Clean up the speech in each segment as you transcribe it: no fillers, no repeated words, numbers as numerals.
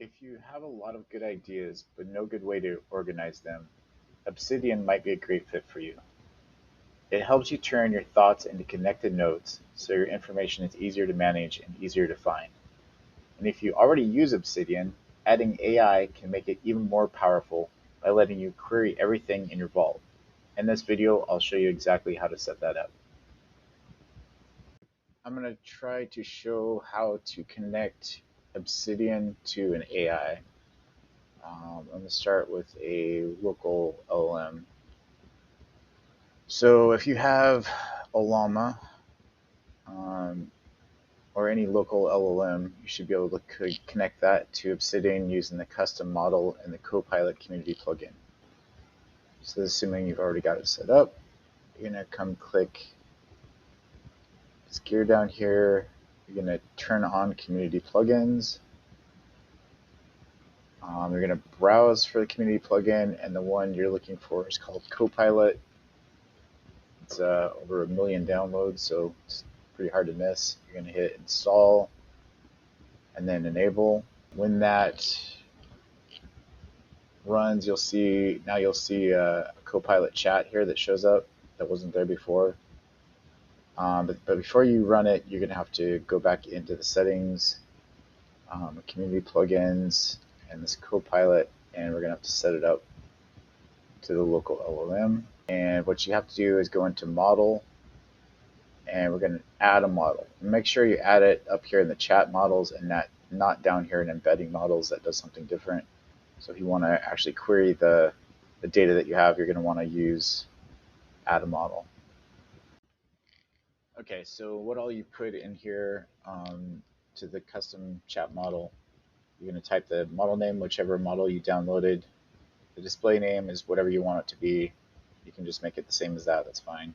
If you have a lot of good ideas but no good way to organize them, Obsidian might be a great fit for you. It helps you turn your thoughts into connected nodes so your information is easier to manage and easier to find. And if you already use Obsidian, adding AI can make it even more powerful by letting you query everything in your vault. In this video, I'll show you exactly how to set that up. I'm going to try to show how to connect Obsidian to an AI. I'm going to start with a local LLM. So if you have Ollama or any local LLM, you should be able to connect that to Obsidian using the custom model and the Copilot community plugin. So assuming you've already got it set up, you're going to come click this gear down here. You're going to turn on community plugins. You're going to browse for the community plugin, and the one you're looking for is called Copilot. It's over 1 million downloads, so it's pretty hard to miss. You're going to hit install and then enable. When that runs, you'll see a Copilot chat here that shows up that wasn't there before. But before you run it, you're going to have to go back into the settings, community plugins, and this Copilot, and we're going to have to set it up to the local LLM. And what you have to do is go into model, and we're going to add a model. Make sure you add it up here in the chat models and not down here in embedding models. That does something different. So if you want to actually query the data that you have, you're going to want to use add a model. Okay, so what all you put in here to the custom chat model, you're going to type the model name, whichever model you downloaded. The display name is whatever you want it to be. You can just make it the same as that, that's fine.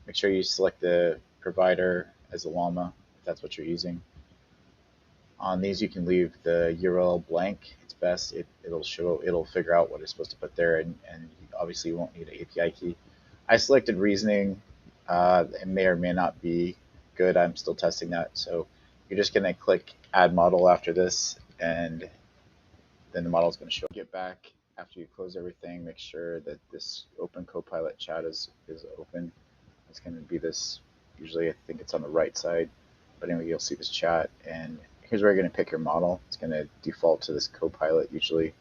Make sure you select the provider as Ollama, if that's what you're using. On these, you can leave the URL blank. It's best. It'll figure out what it's supposed to put there, and obviously you won't need an API key. I selected reasoning. It may or may not be good. I'm still testing that. So you're just going to click add model after this, and then the model is going to show. Get back after you close everything. Make sure that this open Copilot chat is open. It's going to be this. Usually I think it's on the right side, but anyway, you'll see this chat, and here's where you're going to pick your model. It's going to default to this Copilot usually,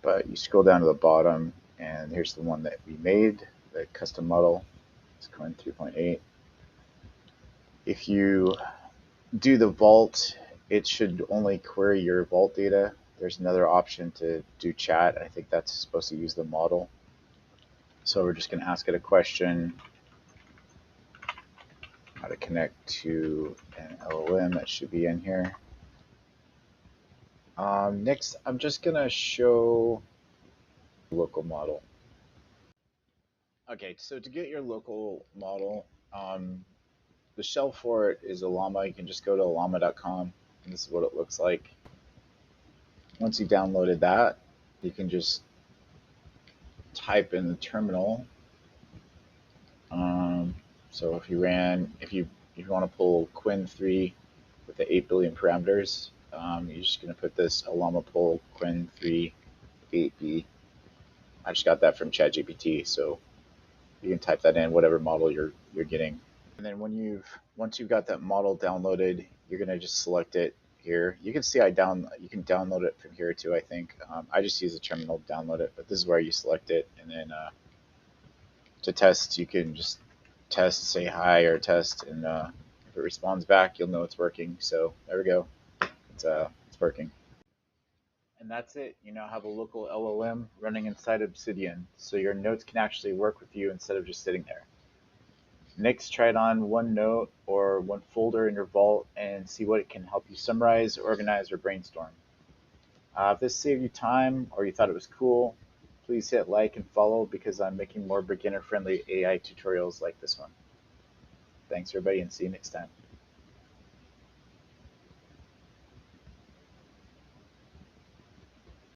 but you scroll down to the bottom, and here's the one that we made, the custom model. It's Coin 3.8. If you do the vault, it should only query your vault data. There's another option to do chat. I think that's supposed to use the model. So we're just going to ask it a question, how to connect to an LLM. That should be in here. Next, I'm just going to show local model. Okay, so to get your local model, the shell for it is Ollama. You can just go to ollama.com, and this is what it looks like. Once you downloaded that, you can just type in the terminal. So if you want to pull Quinn3 with the 8 billion parameters, you're just going to put this Ollama pull Quinn3 8b. I just got that from ChatGPT, so you can type that in, whatever model you're getting. And then once you've got that model downloaded, you're going to just select it here. You can see you can download it from here too, I think. I just use the terminal to download it, but this is where you select it. And then to test, you can just test, say hi or test, and if it responds back, you'll know it's working. So there we go. It's working. And that's it. You now have a local LLM running inside Obsidian, so your notes can actually work with you instead of just sitting there. Next, try it on one note or one folder in your vault and see what it can help you summarize, organize, or brainstorm. If this saved you time or you thought it was cool, please hit like and follow because I'm making more beginner-friendly AI tutorials like this one. Thanks everybody, and see you next time.